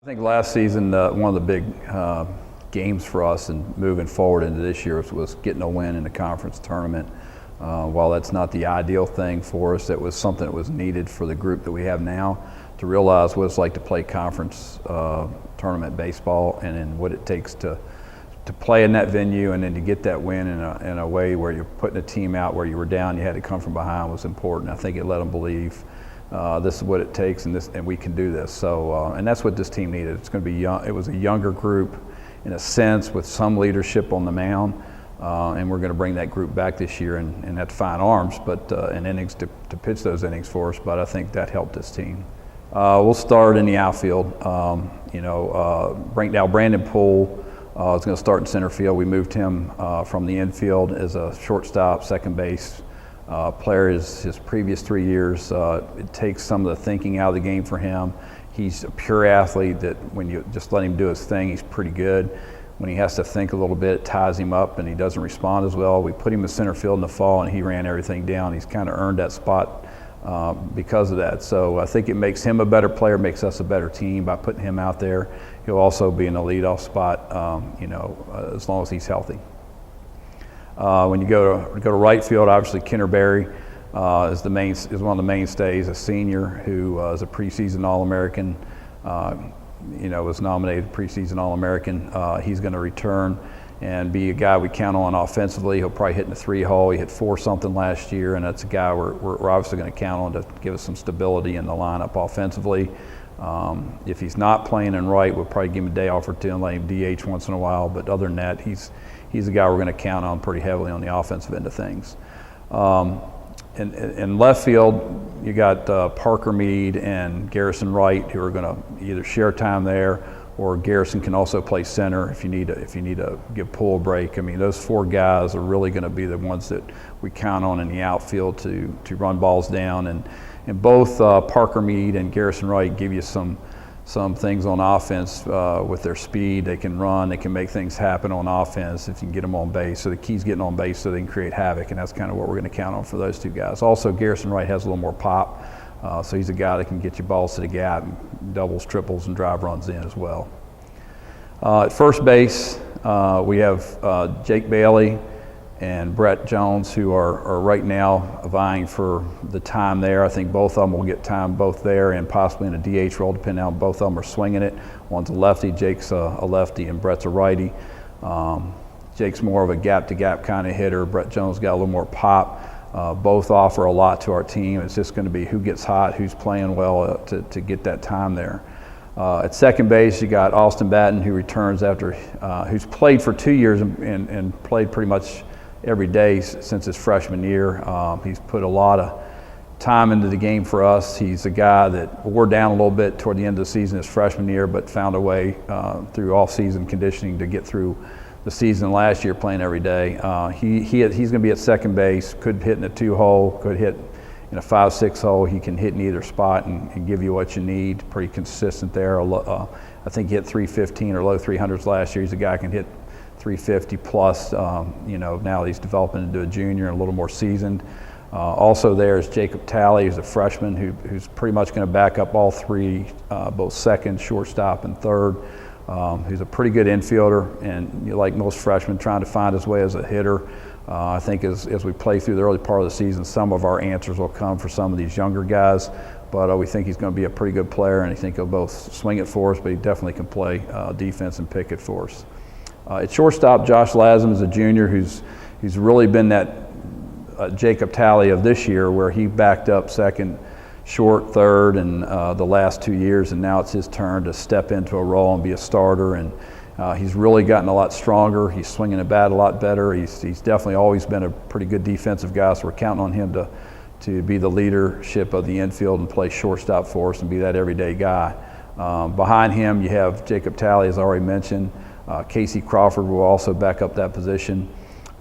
I think last season, one of the big games for us and moving forward into this year was getting a win in the conference tournament. While that's not the ideal thing for us, it was something that was needed for the group that we have now to realize what it's like to play conference tournament baseball and then what it takes to play in that venue and then to get that win in a way where you're putting a team out where you were down, you had to come from behind was important. I think it let them believe this is what it takes and we can do this. So and that's what this team needed. It's going to be young. It was a younger group in a sense with some leadership on the mound. And we're going to bring that group back this year and have to find arms, but and innings to pitch those innings for us. But I think that helped this team. We'll start in the outfield. Brandon Poole is going to start in center field. We moved him from the infield as a shortstop, second base player. His previous 3 years, it takes some of the thinking out of the game for him. He's a pure athlete that when you just let him do his thing, he's pretty good. When he has to think a little bit, it ties him up and he doesn't respond as well. We put him in center field in the fall and he ran everything down. He's kind of earned that spot because of that. So I think it makes him a better player, makes us a better team by putting him out there. He'll also be in the leadoff spot, as long as he's healthy. When you go to right field, obviously Kenner Berry is one of the mainstays, a senior who is a preseason All-American. Was nominated preseason All-American. He's going to return and be a guy we count on offensively. He'll probably hit in the 3-hole. He hit 4-something last year, and that's a guy we're obviously going to count on to give us some stability in the lineup offensively. If he's not playing in right, we'll probably give him a day off or two and let him DH once in a while. But other than that, he's a guy we're going to count on pretty heavily on the offensive end of things. In left field, you got Parker Mead and Garrison Wright, who are going to either share time there, or Garrison can also play center if you need to give Poole a break. I mean, those four guys are really going to be the ones that we count on in the outfield to run balls down. And both Parker Mead and Garrison Wright give you some things on offense with their speed. They can run, they can make things happen on offense if you can get them on base. So the key's getting on base so they can create havoc, and that's kind of what we're going to count on for those two guys. Also, Garrison Wright has a little more pop, so he's a guy that can get you balls to the gap, doubles, triples, and drive runs in as well. At first base, we have Jake Bailey and Brett Jones, who are right now vying for the time there. I think both of them will get time both there and possibly in a DH role, depending on how both of them are swinging it. One's a lefty, Jake's a lefty, and Brett's a righty. Jake's more of a gap-to-gap kind of hitter. Brett Jones got a little more pop. Both offer a lot to our team. It's just going to be who gets hot, who's playing well to get that time there. At second base, you got Austin Batten, who returns after, who's played for 2 years and played pretty much every day since his freshman year. He's put a lot of time into the game for us. He's a guy that wore down a little bit toward the end of the season his freshman year, but found a way through off-season conditioning to get through the season last year playing every day. He's going to be at second base, could hit in a 2-hole, could hit in a 5-6 hole. He can hit in either spot and give you what you need. Pretty consistent there. I think he hit 315 or low 300s last year. He's a guy who can hit 350 plus. Now he's developing into a junior and a little more seasoned. Also there is Jacob Tallies, who's a freshman who's pretty much going to back up all three, both second, shortstop, and third. He's a pretty good infielder, and like most freshmen, trying to find his way as a hitter. I think as we play through the early part of the season, some of our answers will come for some of these younger guys. But we think he's going to be a pretty good player, and I think he'll both swing it for us, but he definitely can play defense and pick it for us. At shortstop, Josh Lazim is a junior who's really been that Jacob Talley of this year, where he backed up second, short, third, and the last 2 years, and now it's his turn to step into a role and be a starter. And he's really gotten a lot stronger. He's swinging the bat a lot better. He's definitely always been a pretty good defensive guy, so we're counting on him to be the leadership of the infield and play shortstop for us and be that everyday guy. Behind him, you have Jacob Talley, as I already mentioned. Casey Crawford will also back up that position.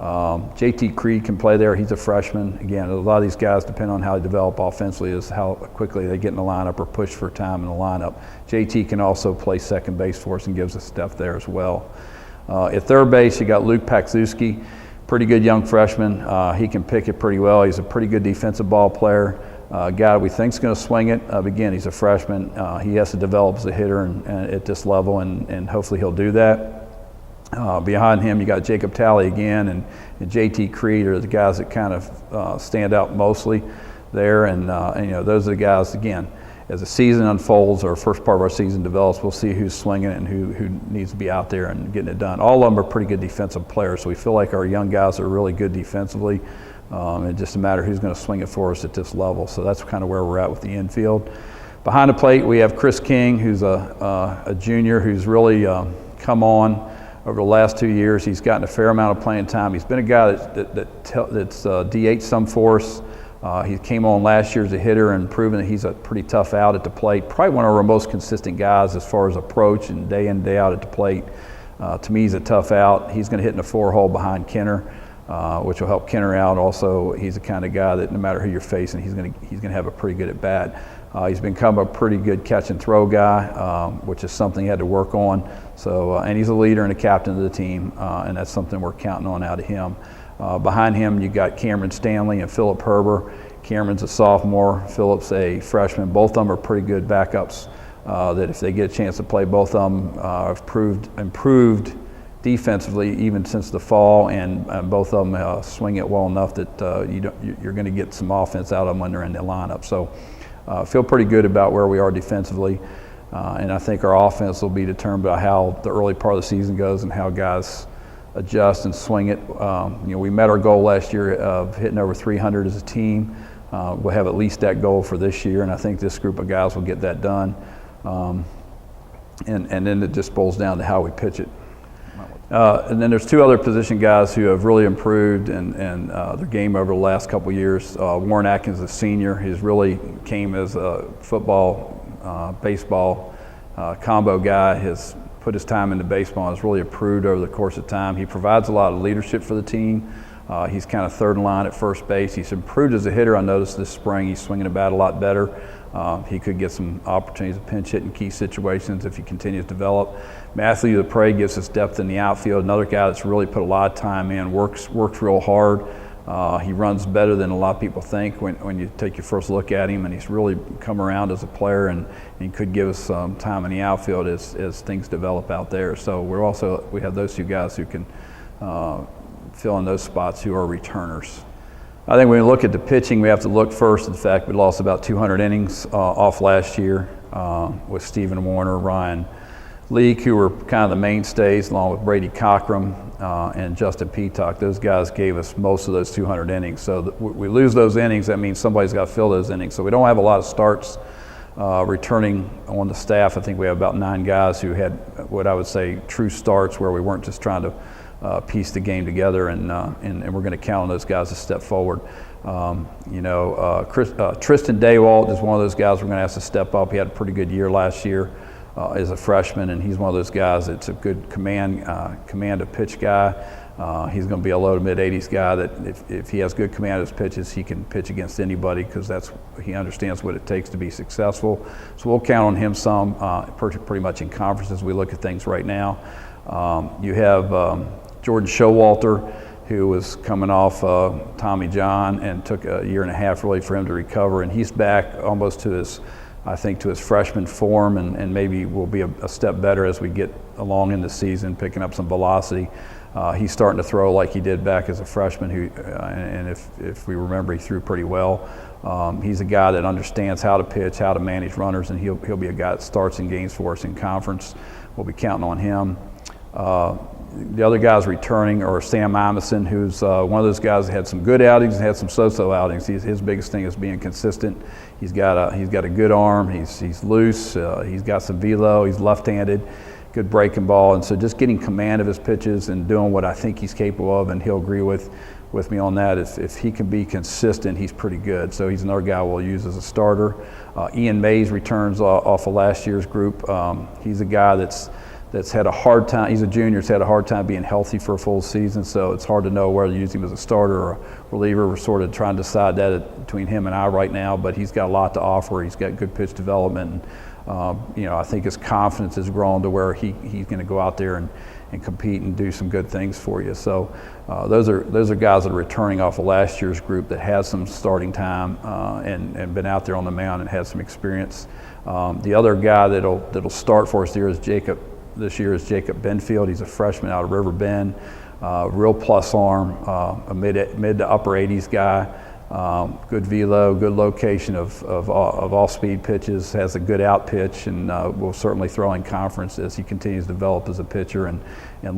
JT Creed can play there. He's a freshman. Again, a lot of these guys, depending on how they develop offensively, is how quickly they get in the lineup or push for time in the lineup. JT can also play second base for us and gives us depth there as well. At third base, you got Luke Pakzuski, pretty good young freshman. He can pick it pretty well. He's a pretty good defensive ball player. guy we think is going to swing it. Again, he's a freshman. He has to develop as a hitter and at this level, and hopefully he'll do that. Behind him, you got Jacob Talley again, and JT Creed are the guys that kind of stand out mostly there. And those are the guys, again, as the season unfolds, or first part of our season develops, we'll see who's swinging it and who needs to be out there and getting it done. All of them are pretty good defensive players, so we feel like our young guys are really good defensively. It's just a matter of who's going to swing it for us at this level. So that's kind of where we're at with the infield. Behind the plate, we have Chris King, who's a junior who's really come on over the last 2 years. He's gotten a fair amount of playing time. He's been a guy that's DH some for us. He came on last year as a hitter and proven that he's a pretty tough out at the plate. Probably one of our most consistent guys as far as approach and day out at the plate. To me, he's a tough out. He's going to hit in the 4-hole behind Kenner, which will help Kenner out. Also, he's the kind of guy that no matter who you're facing, he's going to have a pretty good at bat. He's become a pretty good catch and throw guy, which is something he had to work on. So, and he's a leader and a captain of the team, and that's something we're counting on out of him. Behind him, you got Cameron Stanley and Philip Herber. Cameron's a sophomore, Philip's a freshman. Both of them are pretty good backups that if they get a chance to play, both of them have improved defensively even since the fall, and both of them swing it well enough that you're going to get some offense out of them when they're in the lineup. So feel pretty good about where we are defensively, and I think our offense will be determined by how the early part of the season goes and how guys adjust and swing it. We met our goal last year of hitting over 300 as a team. We'll have at least that goal for this year, and I think this group of guys will get that done. And then it just boils down to how we pitch it. And then there's two other position guys who have really improved and their game over the last couple of years. Warren Atkins, a senior, he's really came as a football, baseball combo guy. Has put his time into baseball and has really improved over the course of time. He provides a lot of leadership for the team. He's kind of third in line at first base. He's improved as a hitter. I noticed this spring he's swinging the bat a lot better. He could get some opportunities to pinch hit in key situations if he continues to develop. Matthew Dupre gives us depth in the outfield. Another guy that's really put a lot of time in, works real hard. He runs better than a lot of people think when you take your first look at him, and he's really come around as a player, and he could give us some time in the outfield as things develop out there. So we have those two guys who can fill in those spots who are returners. I think when we look at the pitching, we have to look first at the fact we lost about 200 innings off last year with Stephen Warner, Ryan Leake, who were kind of the mainstays, along with Brady Cockrum and Justin Peacock. Those guys gave us most of those 200 innings. So we lose those innings, that means somebody's got to fill those innings. So we don't have a lot of starts returning on the staff. I think we have about 9 guys who had what I would say true starts, where we weren't just trying to piece the game together, and we're going to count on those guys to step forward. Tristan Daywalt is one of those guys we're going to have to step up. He had a pretty good year last year as a freshman, and he's one of those guys that's a good command of pitch guy. He's going to be a low to mid 80s guy that if he has good command of his pitches, he can pitch against anybody, because he understands what it takes to be successful. So we'll count on him some pretty much in conferences. We look at things right now. You have Jordan Showalter, who was coming off Tommy John and took a year and a half really for him to recover, and he's back almost to his freshman form, and maybe will be a step better as we get along in the season, picking up some velocity. He's starting to throw like he did back as a freshman, and if we remember, he threw pretty well. He's a guy that understands how to pitch, how to manage runners, and he'll be a guy that starts in games for us in conference. We'll be counting on him. The other guys returning are Sam Imison, who's one of those guys that had some good outings and had some so-so outings. His biggest thing is being consistent. He's got a good arm. He's loose. He's got some velo. He's left-handed, good breaking ball, and so just getting command of his pitches and doing what I think he's capable of, and he'll agree with me on that. If he can be consistent, he's pretty good. So he's another guy we'll use as a starter. Ian Mays returns off of last year's group. He's a guy that's had a hard time. He's a junior. He's had a hard time being healthy for a full season, so it's hard to know whether to use him as a starter or a reliever. We're sort of trying to decide that between him and I right now, but he's got a lot to offer. He's got good pitch development. I think his confidence has grown to where he's going to go out there and compete and do some good things for you. So those are guys that are returning off of last year's group that has some starting time and been out there on the mound and had some experience. The other guy that'll start for us this year is Jacob Enfield. He's a freshman out of River Bend. Real plus arm, a mid to upper 80s guy. Good velo, good location of off-speed pitches, has a good out pitch, and will certainly throw in conference as he continues to develop as a pitcher and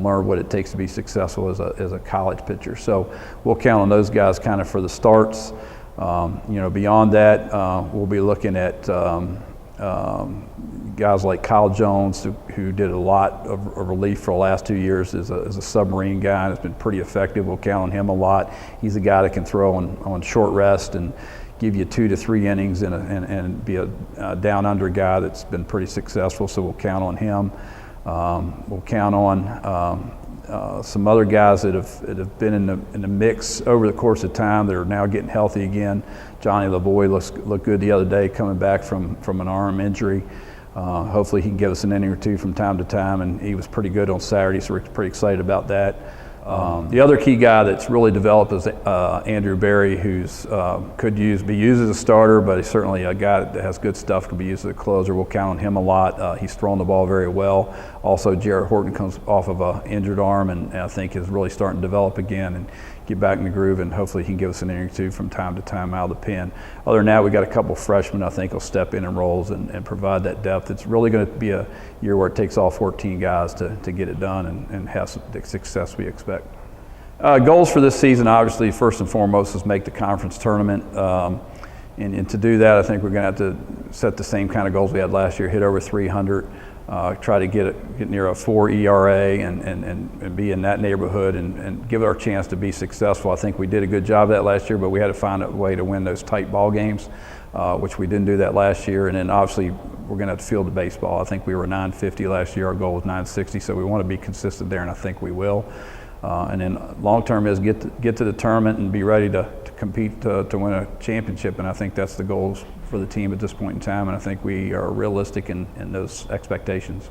learn what it takes to be successful as a college pitcher. So we'll count on those guys kind of for the starts. Beyond that, we'll be looking at guys like Kyle Jones, who did a lot of relief for the last 2 years as a submarine guy and has been pretty effective. We'll count on him a lot. He's a guy that can throw on short rest and give you 2 to 3 innings and be a down under guy that's been pretty successful, so we'll count on him. We'll count on some other guys that have been in the mix over the course of time that are now getting healthy again. Johnny Lavoie looked good the other day coming back from an arm injury. Hopefully he can give us an inning or two from time to time, and he was pretty good on Saturday, so we're pretty excited about that. The other key guy that's really developed is Andrew Berry, who's could be used as a starter, but he's certainly a guy that has good stuff, can be used as a closer. We'll count on him a lot. He's thrown the ball very well. Also, Jarrett Horton comes off of an injured arm and I think is really starting to develop again and get back in the groove, and hopefully he can give us an inning or two from time to time out of the pen. Other than that, we got a couple freshmen I think will step in roles and provide that depth. It's really going to be a year where it takes all 14 guys to get it done and have the success we expect. Goals for this season, obviously, first and foremost, is make the conference tournament. And to do that, I think we're going to have to set the same kind of goals we had last year, hit over 300. Try to get near a 4 ERA and be in that neighborhood and give it our chance to be successful. I think we did a good job of that last year, but we had to find a way to win those tight ball games, which we didn't do that last year. And then obviously we're going to have to field the baseball. I think we were 950 last year. Our goal was 960, so we want to be consistent there, and I think we will. And then long term is get to the tournament and be ready to compete to win a championship, and I think that's the goals for the team at this point in time, and I think we are realistic in those expectations.